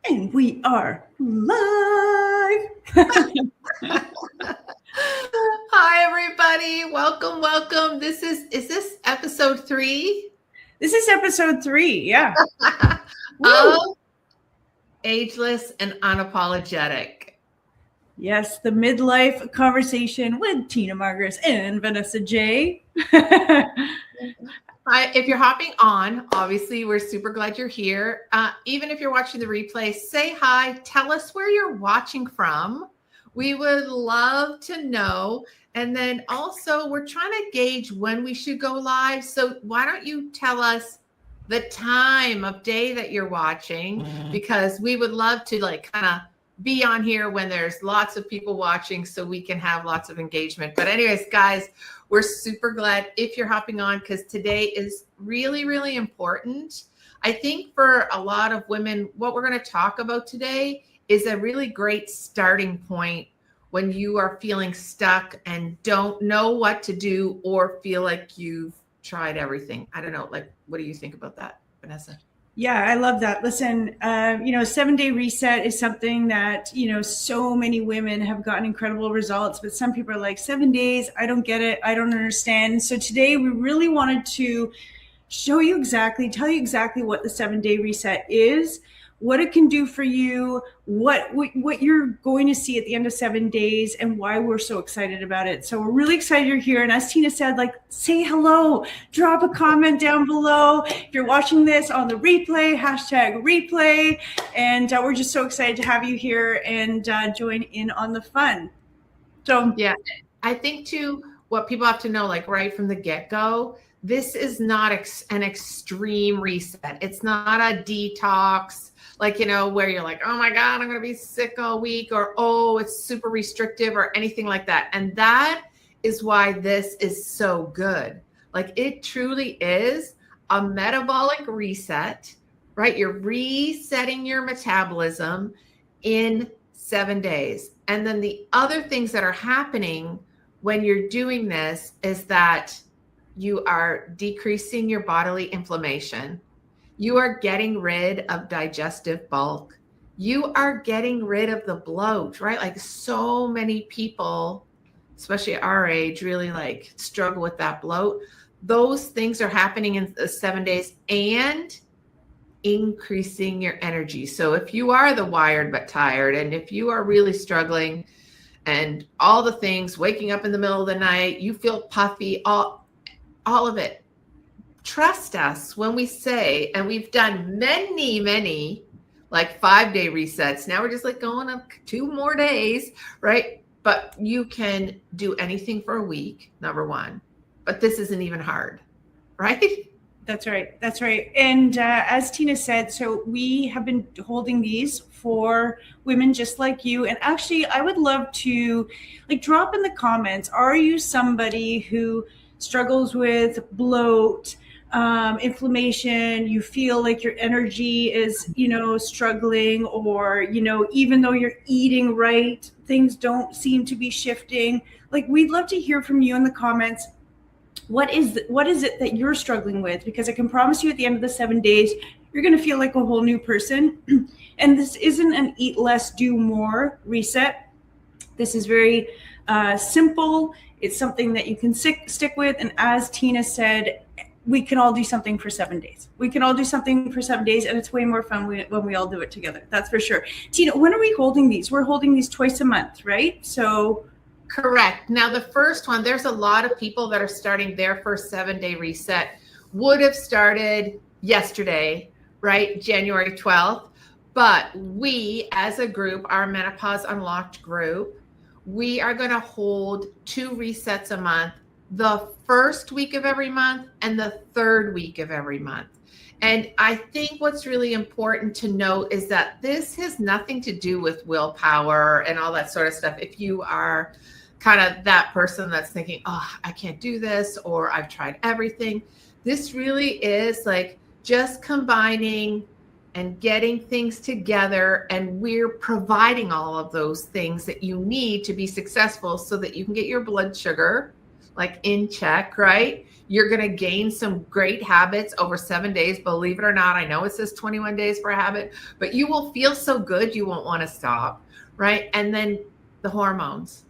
And we are live. Hi, everybody. Welcome. Is this episode 3? This is episode 3. Yeah. Of Ageless and Unapologetic. Yes, the midlife conversation with Tina Margaret and Vanessa J. Hi, if you're hopping on, obviously, we're super glad you're here. Even if you're watching the replay, say hi. Tell us where you're watching from. We would love to know. And then also, we're trying to gauge when we should go live. So why don't you tell us the time of day that you're watching? Because we would love to kind of be on here when there's lots of people watching so we can have lots of engagement. But anyways, guys, we're super glad if you're hopping on because today is really, really important. I think for a lot of women, what we're going to talk about today is a really great starting point when you are feeling stuck and don't know what to do or feel like you've tried everything. I don't know. What do you think about that, Vanessa? Yeah, I love that. Listen, 7-day reset is something that, so many women have gotten incredible results, but some people are like, 7 days, I don't get it. I don't understand. So today we really wanted to tell you exactly what the 7-day reset is, what it can do for you, what you're going to see at the end of 7 days, and why we're so excited about it. So we're really excited you're here. And as Tina said, say hello, drop a comment down below. If you're watching this on the replay, #replay. And we're just so excited to have you here and join in on the fun. So yeah, I think too, what people have to know, right from the get-go, this is not an extreme reset. It's not a detox, where you're like, oh my God, I'm going to be sick all week, or, oh, it's super restrictive or anything like that. And that is why this is so good. It truly is a metabolic reset, right? You're resetting your metabolism in 7 days. And then the other things that are happening when you're doing this is that you are decreasing your bodily inflammation. You are getting rid of digestive bulk. You are getting rid of the bloat, right? So many people, especially our age, really struggle with that bloat. Those things are happening in the 7 days and increasing your energy. So if you are the wired but tired, and if you are really struggling and all the things, waking up in the middle of the night, you feel puffy, all of it, trust us when we say, and we've done many 5-day resets. Now we're just going up 2 more days, right? But you can do anything for a week, number one. But this isn't even hard, right? That's right. And as Tina said, so we have been holding these for women just like you. And actually, I would love to drop in the comments, are you somebody who struggles with bloat, inflammation, you feel like your energy is, struggling, or, even though you're eating right, things don't seem to be shifting. We'd love to hear from you in the comments. What is it that you're struggling with? Because I can promise you at the end of the 7 days, you're going to feel like a whole new person. And this isn't an eat less, do more reset. This is very simple. It's something that you can stick with. And as Tina said, we can all do something for 7 days. We can all do something for 7 days, and it's way more fun when we all do it together. That's for sure. Tina, when are we holding these? We're holding these twice a month, right? So correct. Now, the first one, there's a lot of people that are starting their first 7-day reset would have started yesterday, right? January 12th. But we, as a group, our Menopause Unlocked group, we are going to hold 2 resets a month, the first week of every month and the third week of every month. And I think what's really important to note is that this has nothing to do with willpower and all that sort of stuff. If you are kind of that person that's thinking, oh, I can't do this, or I've tried everything, this really is just combining and getting things together, and we're providing all of those things that you need to be successful so that you can get your blood sugar in check, right? You're going to gain some great habits over 7 days. Believe it or not, I know it says 21 days for a habit, but you will feel so good you won't want to stop, right? And then the hormones,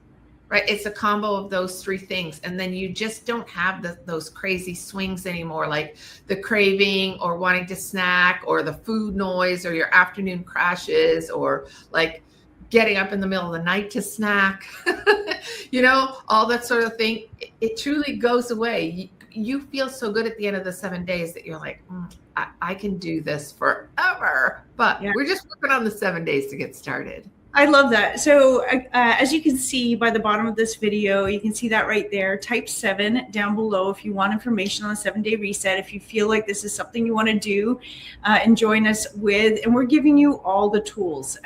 right? It's a combo of those three things. And then you just don't have those crazy swings anymore, like the craving or wanting to snack or the food noise or your afternoon crashes or like getting up in the middle of the night to snack, all that sort of thing. It truly goes away. You feel so good at the end of the 7 days that you're like, I can do this forever. But we're just working on the 7 days to get started. I love that. So as you can see by the bottom of this video, you can see that right there. Type 7 down below if you want information on the 7-day reset. If you feel like this is something you want to do and join us with, and we're giving you all the tools.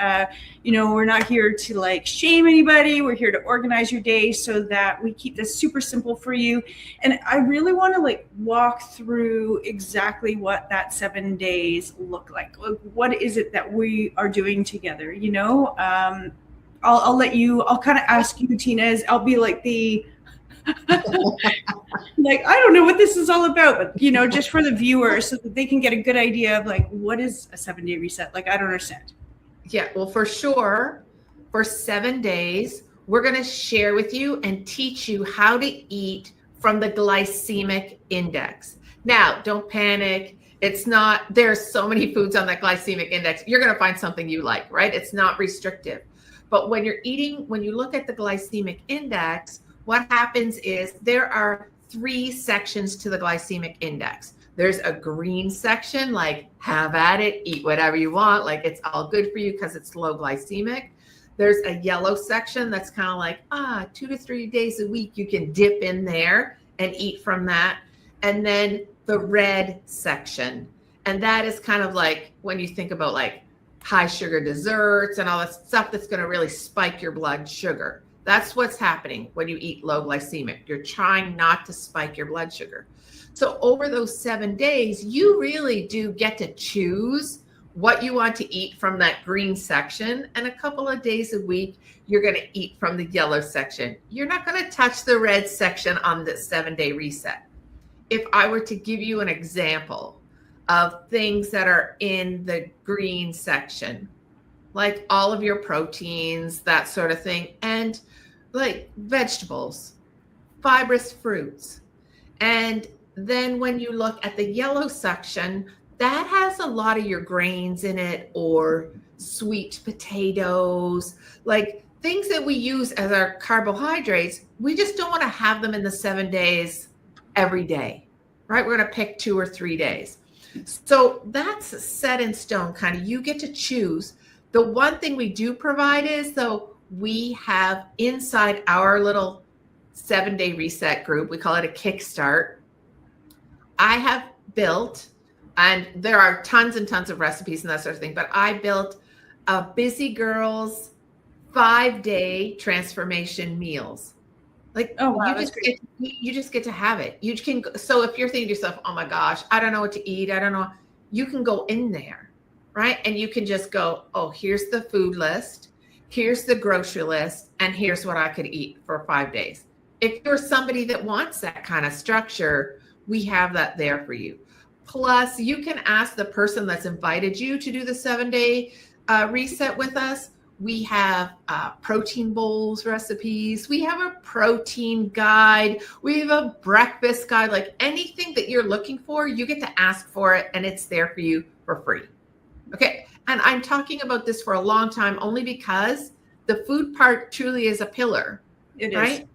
We're not here to like shame anybody. We're here to organize your day so that we keep this super simple for you. And I really want to like walk through exactly what that 7 days look like. What is it that we are doing together, I'll let you, I'll kind of ask you, Tina, I'll be like like, I don't know what this is all about, but just for the viewers so that they can get a good idea of like, what is a 7-day reset? Like, I don't understand. Yeah, well, for sure, for 7 days, we're going to share with you and teach you how to eat from the glycemic index. Now, don't panic. There's so many foods on that glycemic index. You're going to find something you like, right? It's not restrictive. But when you look at the glycemic index, what happens is there are 3 sections to the glycemic index. There's a green section, like have at it, eat whatever you want, like it's all good for you because it's low glycemic. There's a yellow section that's kind of like, 2 to 3 days a week, you can dip in there and eat from that. And then the red section. And that is kind of like when you think about like high sugar desserts and all that stuff that's going to really spike your blood sugar. That's what's happening when you eat low glycemic. You're trying not to spike your blood sugar. So over those 7 days, you really do get to choose what you want to eat from that green section. And a couple of days a week, you're going to eat from the yellow section. You're not going to touch the red section on the 7-day reset. If I were to give you an example of things that are in the green section, like all of your proteins, that sort of thing, and like vegetables, fibrous fruits. And then when you look at the yellow section, that has a lot of your grains in it, or sweet potatoes, like things that we use as our carbohydrates. We just don't want to have them in the 7 days every day, right? We're going to pick 2 or 3 days. So that's set in stone, kind of. You get to choose. The one thing we do provide is, though, we have inside our little 7-day reset group, we call it a kickstart. I have built, and there are tons and tons of recipes and that sort of thing, but I built a Busy Girls 5-day transformation meals. Like, oh, wow, you just get to have it. You can. So if you're thinking to yourself, oh my gosh, I don't know what to eat, I don't know, you can go in there, right? And you can just go, oh, here's the food list, here's the grocery list, and here's what I could eat for 5 days. If you're somebody that wants that kind of structure, we have that there for you. Plus, you can ask the person that's invited you to do the 7-day reset with us. We have protein bowls recipes. We have a protein guide. We have a breakfast guide. Like anything that you're looking for, you get to ask for it, and it's there for you for free. Okay. And I'm talking about this for a long time only because the food part truly is a pillar. It right? is.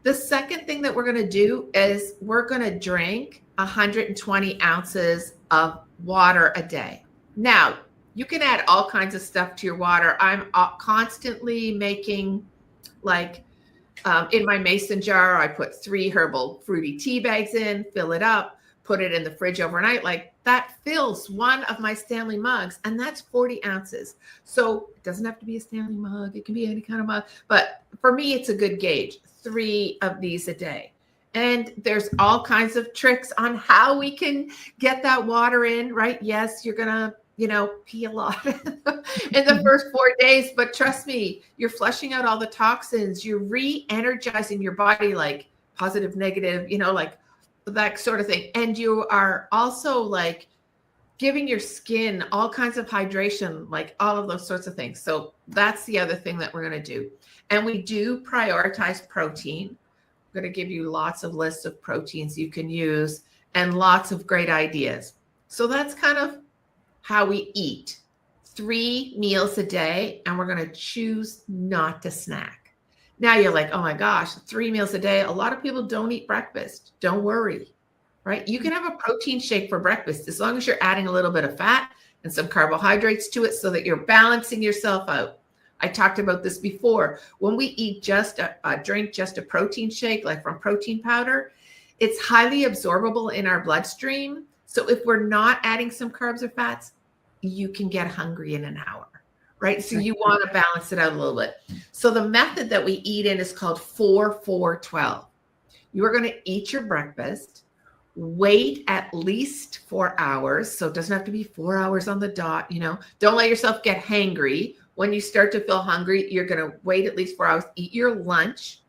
The second thing that we're going to do is we're going to drink 120 ounces of water a day. Now, you can add all kinds of stuff to your water. I'm constantly making, like, in my mason jar, I put 3 herbal fruity tea bags in, fill it up, put it in the fridge overnight. Like, that fills one of my Stanley mugs, and that's 40 ounces. So it doesn't have to be a Stanley mug. It can be any kind of mug. But for me, it's a good gauge, 3 of these a day. And there's all kinds of tricks on how we can get that water in, right? Yes, you're going to, pee a lot in the first 4 days, but trust me, you're flushing out all the toxins. You're re-energizing your body, like positive, negative, like that sort of thing. And you are also like giving your skin all kinds of hydration, like all of those sorts of things. So that's the other thing that we're going to do. And we do prioritize protein. I'm going to give you lots of lists of proteins you can use and lots of great ideas. So that's kind of how we eat. 3 meals a day, and we're going to choose not to snack. Now you're like, oh my gosh, 3 meals a day. A lot of people don't eat breakfast. Don't worry, right? You can have a protein shake for breakfast as long as you're adding a little bit of fat and some carbohydrates to it so that you're balancing yourself out. I talked about this before. When we eat just drink just a protein shake, like from protein powder, it's highly absorbable in our bloodstream. So if we're not adding some carbs or fats, you can get hungry in an hour, right? So you want to balance it out a little bit. So the method that we eat in is called 4-4-12. You are going to eat your breakfast, wait at least 4 hours. So it doesn't have to be 4 hours on the dot, Don't let yourself get hangry. When you start to feel hungry, you're going to wait at least 4 hours, eat your lunch.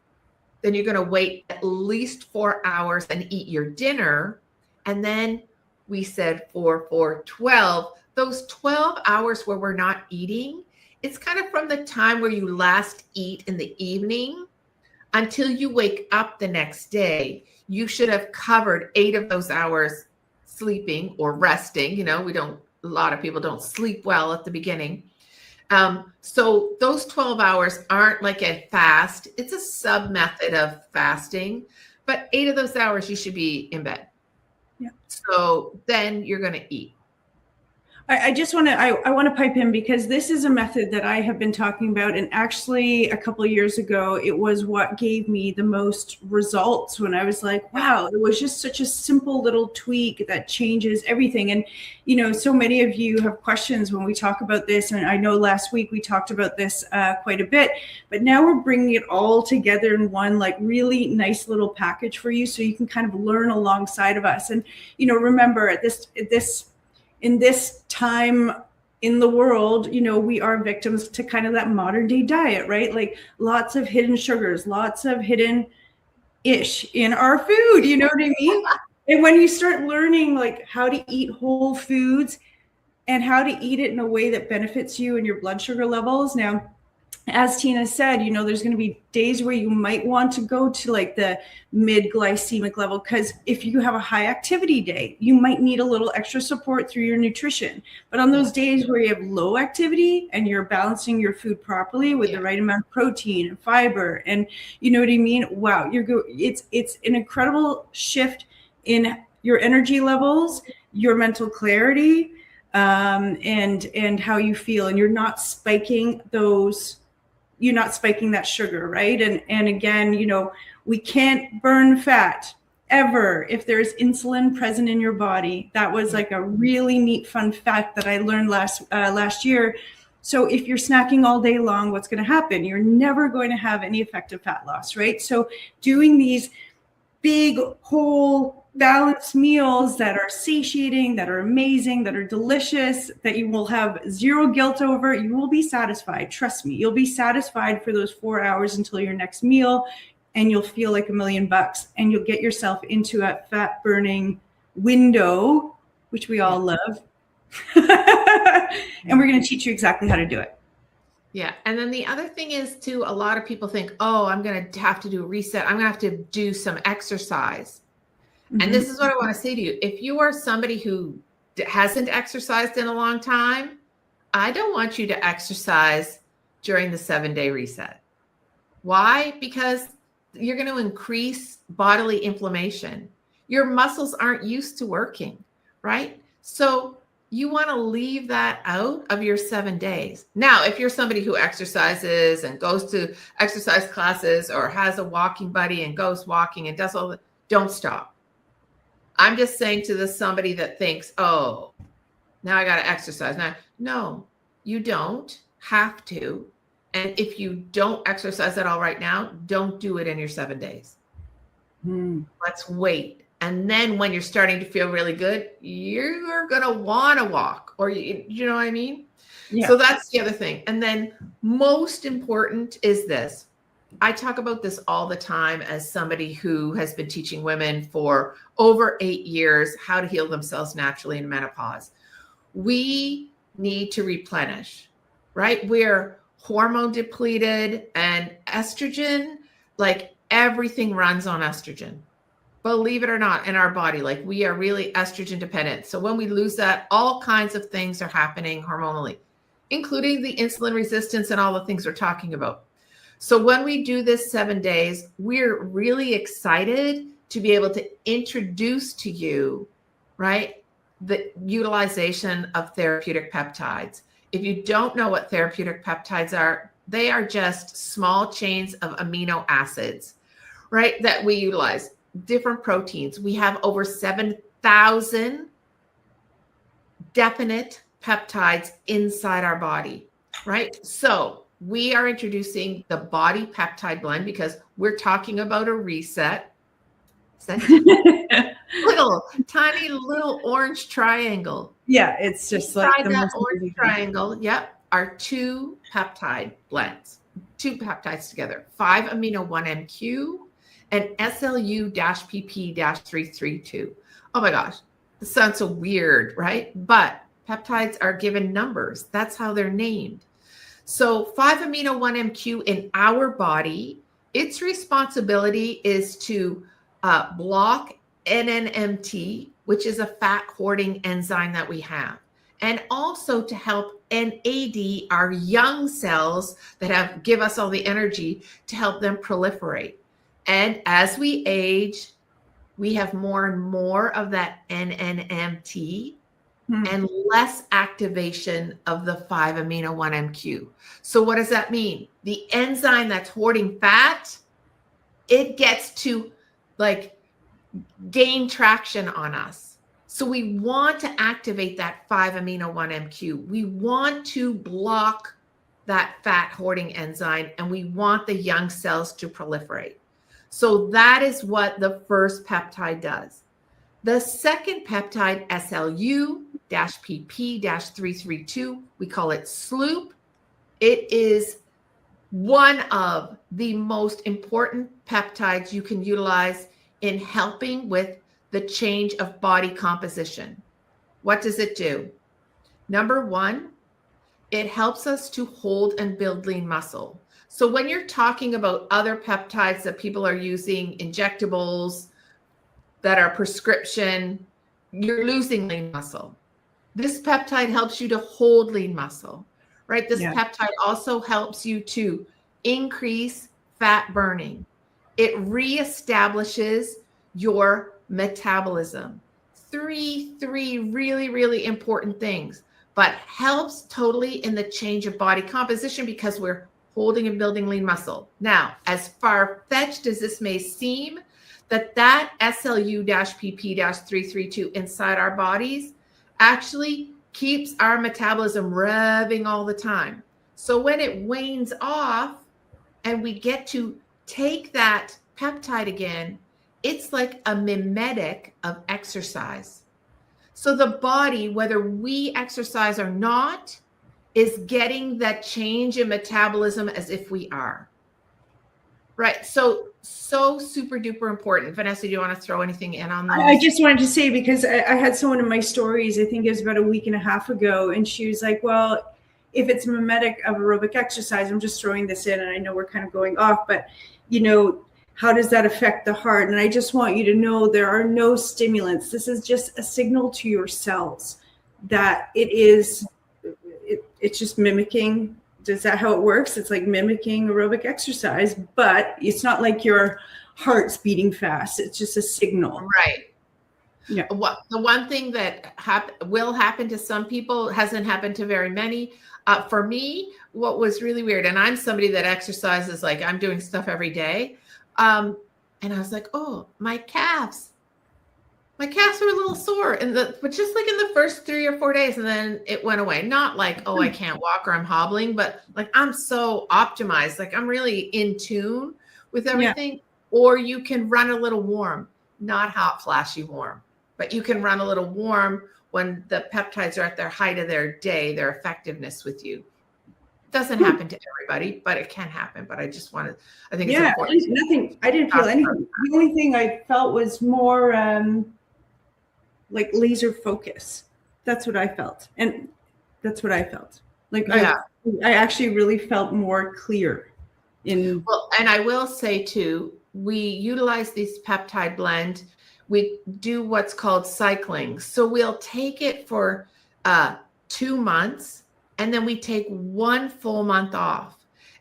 Then you're going to wait at least 4 hours and eat your dinner. And then we said 4-4-12. Those 12 hours where we're not eating, it's kind of from the time where you last eat in the evening until you wake up the next day. You should have covered 8 of those hours sleeping or resting. A lot of people don't sleep well at the beginning. So those 12 hours aren't like a fast. It's a sub method of fasting, but 8 of those hours you should be in bed. Yeah. So then you're going to eat. I just want to, I want to pipe in because this is a method that I have been talking about. And actually a couple of years ago, it was what gave me the most results when I was like, wow, it was just such a simple little tweak that changes everything. And, so many of you have questions when we talk about this. And I know last week we talked about this quite a bit, but now we're bringing it all together in one like really nice little package for you. So you can kind of learn alongside of us. And, remember in this time in the world, we are victims to kind of that modern day diet, right? Like lots of hidden sugars, lots of hidden ish in our food, you know what I mean? And when you start learning like how to eat whole foods and how to eat it in a way that benefits you and your blood sugar levels. Now, as Tina said, there's going to be days where you might want to go to like the mid glycemic level, because if you have a high activity day, you might need a little extra support through your nutrition. But on those days where you have low activity and you're balancing your food properly with the right amount of protein and fiber, and you know what I mean? Wow, it's an incredible shift in your energy levels, your mental clarity, and how you feel, and you're not spiking that sugar, right? And again, we can't burn fat ever if there's insulin present in your body. That was like a really neat fun fact that I learned last year. So if you're snacking all day long, what's going to happen? You're never going to have any effective fat loss, right? So doing these big, whole, balanced meals that are satiating, that are amazing, that are delicious, that you will have zero guilt over, you will be satisfied. Trust me, you'll be satisfied for those 4 hours until your next meal, and you'll feel like $1,000,000, and you'll get yourself into a fat burning window, which we all love. And we're going to teach you exactly how to do it. Yeah. And then the other thing is too, a lot of people think, oh, I'm going to have to do a reset. I'm going to have to do some exercise. Mm-hmm. And this is what I want to say to you. If you are somebody who hasn't exercised in a long time, I don't want you to exercise during the 7-day reset. Why? Because you're going to increase bodily inflammation. Your muscles aren't used to working, right? So you want to leave that out of your 7 days. Now, if you're somebody who exercises and goes to exercise classes or has a walking buddy and goes walking and does all that, don't stop. I'm just saying to somebody that thinks, oh, now I got to exercise. Now, no, you don't have to. And if you don't exercise at all right now, don't do it in your 7 days. Let's wait. And then when you're starting to feel really good, you're going to want to walk, or you know what I mean? Yeah. So that's the other thing. And then most important is this. I talk about this all the time as somebody who has been teaching women for over 8 years how to heal themselves naturally in menopause. We need to replenish, right? We're hormone depleted, and estrogen, like everything runs on estrogen. Believe it or not, in our body, like we are really estrogen dependent. So when we lose that, all kinds of things are happening hormonally, including the insulin resistance and all the things we're talking about. So when we do this 7 days, we're really excited to be able to introduce to you, right, the utilization of therapeutic peptides. If you don't know what therapeutic peptides are, they are just small chains of amino acids, right, that we utilize. Different proteins. We have over 7,000 definite peptides inside our body, right? So we are introducing the body peptide blend because we're talking about a reset. Little tiny little orange triangle. Yeah, it's just inside like the that most orange triangle, yep, are 2 peptide blends, 2 peptides together, 5-amino-1-MQ and SLU-PP-332. Oh my gosh, this sounds so weird, right? But peptides are given numbers. That's how they're named. So 5-amino-1-MQ in our body, its responsibility is to block NNMT, which is a fat hoarding enzyme that we have, and also to help NAD, our young cells that give us all the energy to help them proliferate. And as we age, we have more and more of that NNMT and less activation of the 5-amino-1-MQ. So what does that mean? The enzyme that's hoarding fat, it gets to like gain traction on us. So we want to activate that 5-amino-1-MQ. We want to block that fat hoarding enzyme, and we want the young cells to proliferate. So that is what the first peptide does. The second peptide, SLU-PP-332, we call it SLOOP. It is one of the most important peptides you can utilize in helping with the change of body composition. What does it do? Number one, it helps us to hold and build lean muscle. So when you're talking about other peptides that people are using, injectables that are prescription, you're losing lean muscle. This peptide helps you to hold lean muscle, right? This peptide also helps you to increase fat burning. It reestablishes your metabolism. Three really, really important things, but helps totally in the change of body composition because we're holding and building lean muscle. Now, as far-fetched as this may seem, that SLU-PP-332 inside our bodies actually keeps our metabolism revving all the time. So when it wanes off and we get to take that peptide again, it's like a mimetic of exercise. So the body, whether we exercise or not, is getting that change in metabolism as if we are. Right. So super duper important. Vanessa, do you want to throw anything in on those? I just wanted to say, because I had someone in my stories, I think it was about a week and a half ago, and she was like, well, if it's mimetic of aerobic exercise, I'm just throwing this in, and I know we're kind of going off, but, you know, how does that affect the heart? And I just want you to know there are no stimulants. This is just a signal to your cells that it's just mimicking. Is that how it works? It's like mimicking aerobic exercise, but it's not like your heart's beating fast. It's just a signal. Right. Yeah. The one thing that will happen to some people, hasn't happened to very many. For me, what was really weird, and I'm somebody that exercises, like I'm doing stuff every day. And I was like, oh, my calves were a little sore, but just like in the first 3 or 4 days, and then it went away. Not like, oh, I can't walk or I'm hobbling, but like I'm so optimized, like I'm really in tune with everything. Yeah. Or you can run a little warm, not hot, flashy warm, but you can run a little warm when the peptides are at their height of their day, their effectiveness with you. It doesn't happen to everybody, but it can happen. But I just wanted, I think it's Yeah, important. nothing. I didn't feel anything. The only thing I felt was more like laser focus. That's what I felt, and that's what I felt. Like Yeah. I actually really felt more clear. Well, and I will say too, we utilize this peptide blend. We do what's called cycling. So we'll take it for 2 months, and then we take 1 full month off.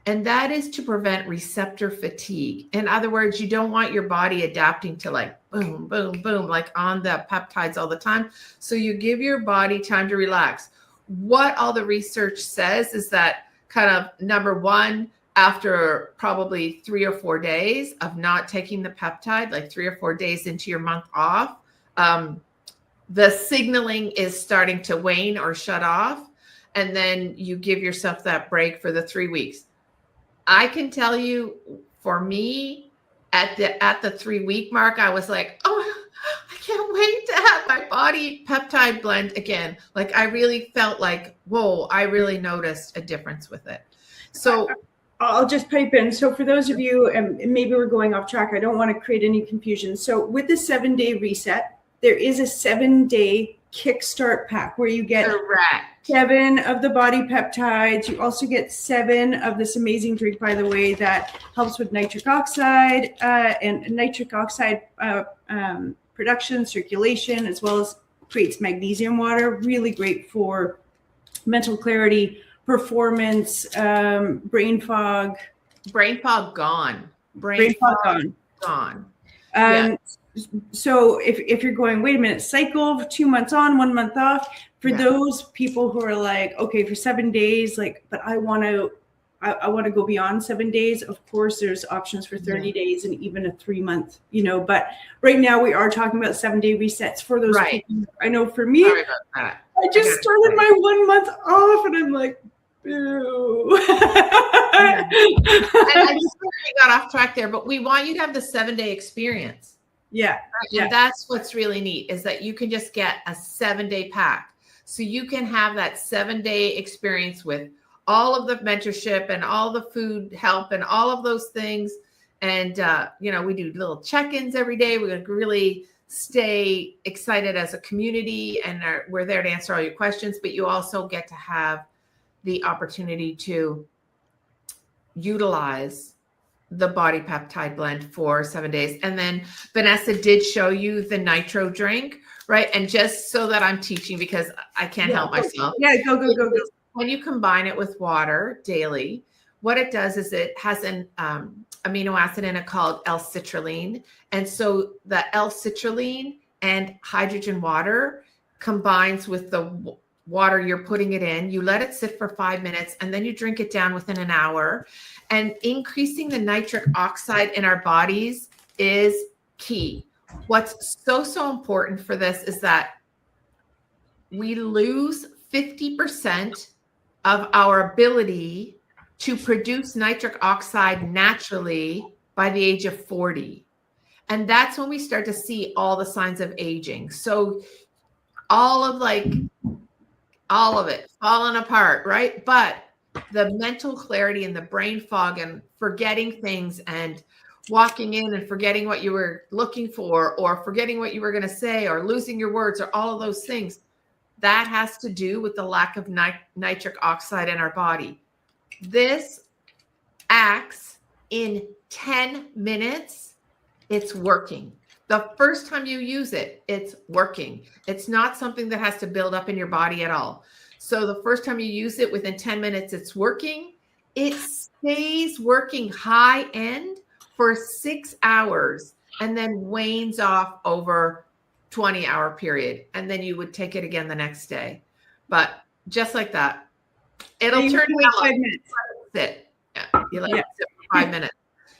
And that is to prevent receptor fatigue. In other words, you don't want your body adapting to like boom, boom, boom, like on the peptides all the time. So you give your body time to relax. What all the research says is that kind of number one, after probably 3 or 4 days of not taking the peptide, like 3 or 4 days into your month off, the signaling is starting to wane or shut off. And then you give yourself that break for the 3 weeks. I can tell you, for me, at the 3-week mark, I was like, oh, I can't wait to have my body peptide blend again. Like I really felt like, whoa, I really noticed a difference with it. So I'll just pipe in. So for those of you, and maybe we're going off track, I don't want to create any confusion. So with the 7-day reset, there is a 7-day kickstart pack where you get correct 7 of the body peptides. You also get 7 of this amazing drink, by the way, that helps with nitric oxide and nitric oxide production, circulation, as well as creates magnesium water. Really great for mental clarity, performance, brain fog. Brain fog gone. Brain fog gone. Yeah. So if you're going, wait a minute, cycle 2 months on, 1 month off, for those people who are like, okay, for 7 days, like, but I want to go beyond 7 days. Of course, there's options for 30 days and even a 3 month, but right now we are talking about 7-day resets for those people. I know for me, I just started my 1 month off and I'm like, boo. And I just got off track there, but we want you to have the 7-day experience. Yeah. And that's what's really neat is that you can just get a 7-day pack. So you can have that 7-day experience with all of the mentorship and all the food help and all of those things. And, we do little check-ins every day. We're going to really stay excited as a community, and we're there to answer all your questions, but you also get to have the opportunity to utilize the body peptide blend for 7 days. And then Vanessa did show you the nitro drink, right? And just so that I'm teaching, because I can't help myself. Yeah, go. When you combine it with water daily, what it does is it has an amino acid in it called L-citrulline. And so the L-citrulline and hydrogen water combines with the water you're putting it in. You let it sit for 5 minutes and then you drink it down within an hour. And increasing the nitric oxide in our bodies is key. What's so important for this is that we lose 50% of our ability to produce nitric oxide naturally by the age of 40. And that's when we start to see all the signs of aging. So all of it falling apart, right? But the mental clarity and the brain fog and forgetting things and walking in and forgetting what you were looking for or forgetting what you were going to say or losing your words or all of those things, that has to do with the lack of nitric oxide in our body. This acts in 10 minutes. It's working. The first time you use it, it's working. It's not something that has to build up in your body at all. So the first time you use it, within 10 minutes, it's working. It stays working high end for 6 hours and then wanes off over 20-hour period. And then you would take it again the next day. But just like that, it'll turn out 5 minutes. Sit. Yeah, you let it sit for 5 minutes.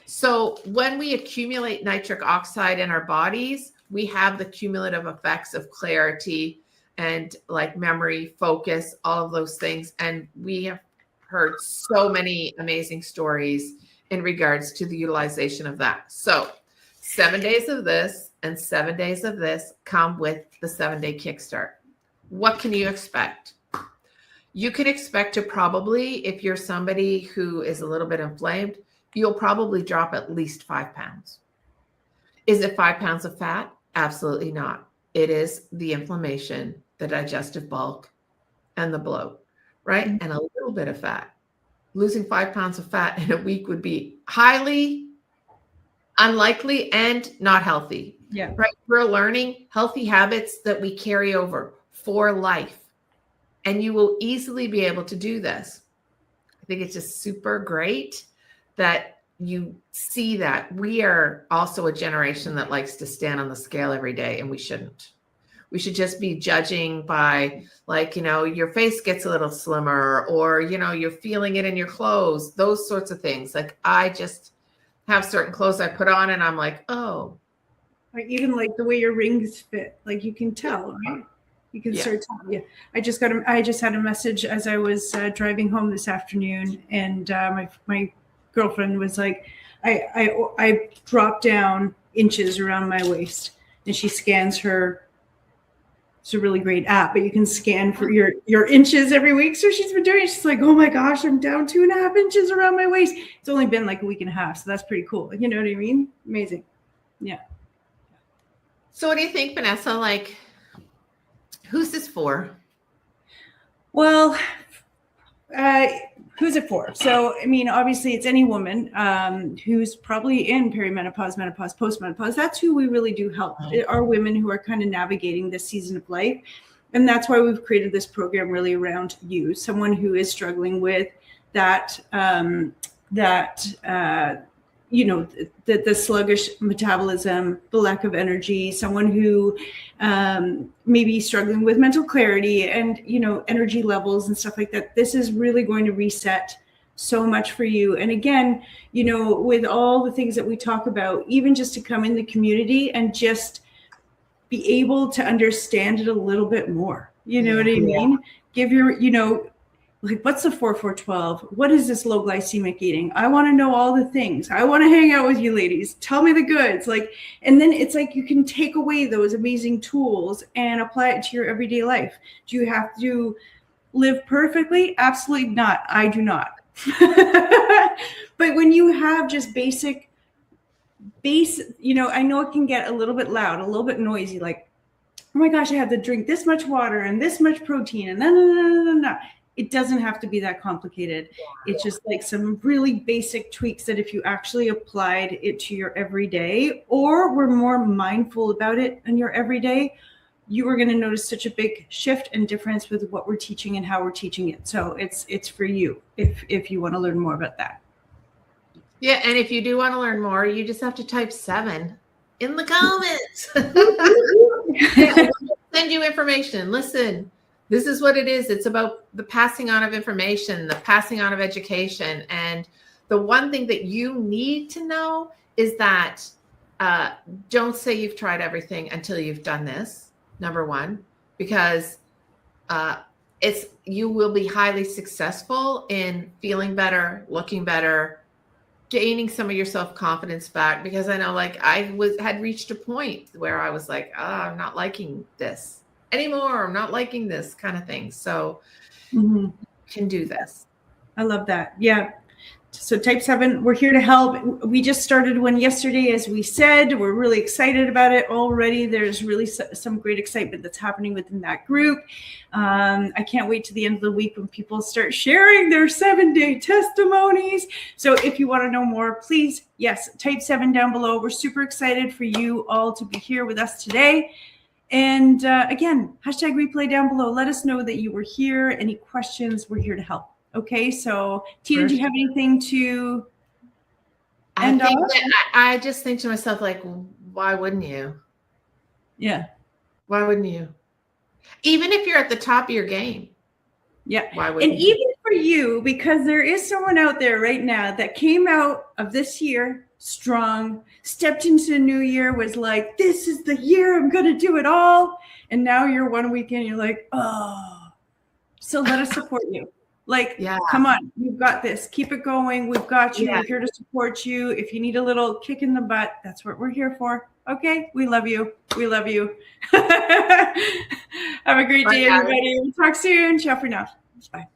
So when we accumulate nitric oxide in our bodies, we have the cumulative effects of clarity and like memory, focus, all of those things. And we have heard so many amazing stories in regards to the utilization of that. So 7 days of this and 7 days of this come with the 7-day kickstart. What can you expect? you can expect to probably, if you're somebody who is a little bit inflamed, you'll probably drop at least 5 pounds. Is it 5 pounds of fat? Absolutely not. It is the inflammation, the digestive bulk, and the bloat, right? And a little bit of fat. Losing 5 pounds of fat in a week would be highly unlikely and not healthy. Yeah. Right. We're learning healthy habits that we carry over for life. And you will easily be able to do this. I think it's just super great that you see that. We are also a generation that likes to stand on the scale every day, and we shouldn't. We should just be judging by, like, your face gets a little slimmer, or, you're feeling it in your clothes, those sorts of things. Like, I just have certain clothes I put on and I'm like, oh. Or even like the way your rings fit, like you can tell, right? You can start telling. Yeah. I just had a message as I was driving home this afternoon, and my girlfriend was like, I dropped down inches around my waist, and she scans her. It's a really great app, but you can scan for your inches every week. So she's been doing it. She's like, oh my gosh, I'm down 2.5 inches around my waist. It's only been like a week and a half. So that's pretty cool. You know what I mean? Amazing. Yeah. So what do you think, Vanessa? Like, who's this for? Well, who's it for? So, I mean, obviously it's any woman who's probably in perimenopause, menopause, postmenopause. That's who we really do help. Are women who are kind of navigating this season of life. And that's why we've created this program really around you, someone who is struggling with that, the sluggish metabolism, the lack of energy, someone who may be struggling with mental clarity and, energy levels and stuff like that. This is really going to reset so much for you. And again, with all the things that we talk about, even just to come in the community and just be able to understand it a little bit more, what I mean? Give your, like, what's the 4-4-12? What is this low glycemic eating? I want to know all the things. I want to hang out with you ladies. Tell me the goods. Like, and then it's like you can take away those amazing tools and apply it to your everyday life. Do you have to live perfectly? Absolutely not. I do not. But when you have just basic, I know it can get a little bit loud, a little bit noisy, like, oh my gosh, I have to drink this much water and this much protein and no. It doesn't have to be that complicated. It's just like some really basic tweaks that if you actually applied it to your everyday, or were more mindful about it in your everyday, you are going to notice such a big shift and difference with what we're teaching and how we're teaching it. So it's for you if you want to learn more about that. Yeah, and if you do want to learn more, you just have to type 7 in the comments. Yeah, we'll send you information. Listen, this is what it is. It's about the passing on of information, the passing on of education. And the one thing that you need to know is that don't say you've tried everything until you've done this, number one, because you will be highly successful in feeling better, looking better, gaining some of your self-confidence back. Because I know, like, had reached a point where I was like, I'm not liking this anymore. I'm not liking this kind of thing. So you can do this. I love that. Yeah. So type 7, we're here to help. We just started one yesterday, as we said. We're really excited about it already. There's really some great excitement that's happening within that group. I can't wait to the end of the week when people start sharing their 7-day testimonies. So if you want to know more, please, yes, type 7 down below. We're super excited for you all to be here with us today. And again, #replay down below. Let us know that you were here. Any questions, we're here to help. Okay, so Tina, do you have anything to end on? I just think to myself, like, why wouldn't you? Yeah. Why wouldn't you? Even if you're at the top of your game. Yeah. Why wouldn't you? And even for you, because there is someone out there right now that came out of this year strong, stepped into the new year, was like, this is the year, I'm going to do it all. And now you're one weekend, you're like, oh. So let us support you. Like, come on, you've got this. Keep it going. We've got you. We're here to support you. If you need a little kick in the butt, that's what we're here for. Okay? We love you. We love you. Have a great day, everybody. We'll talk soon. Ciao for now. Bye.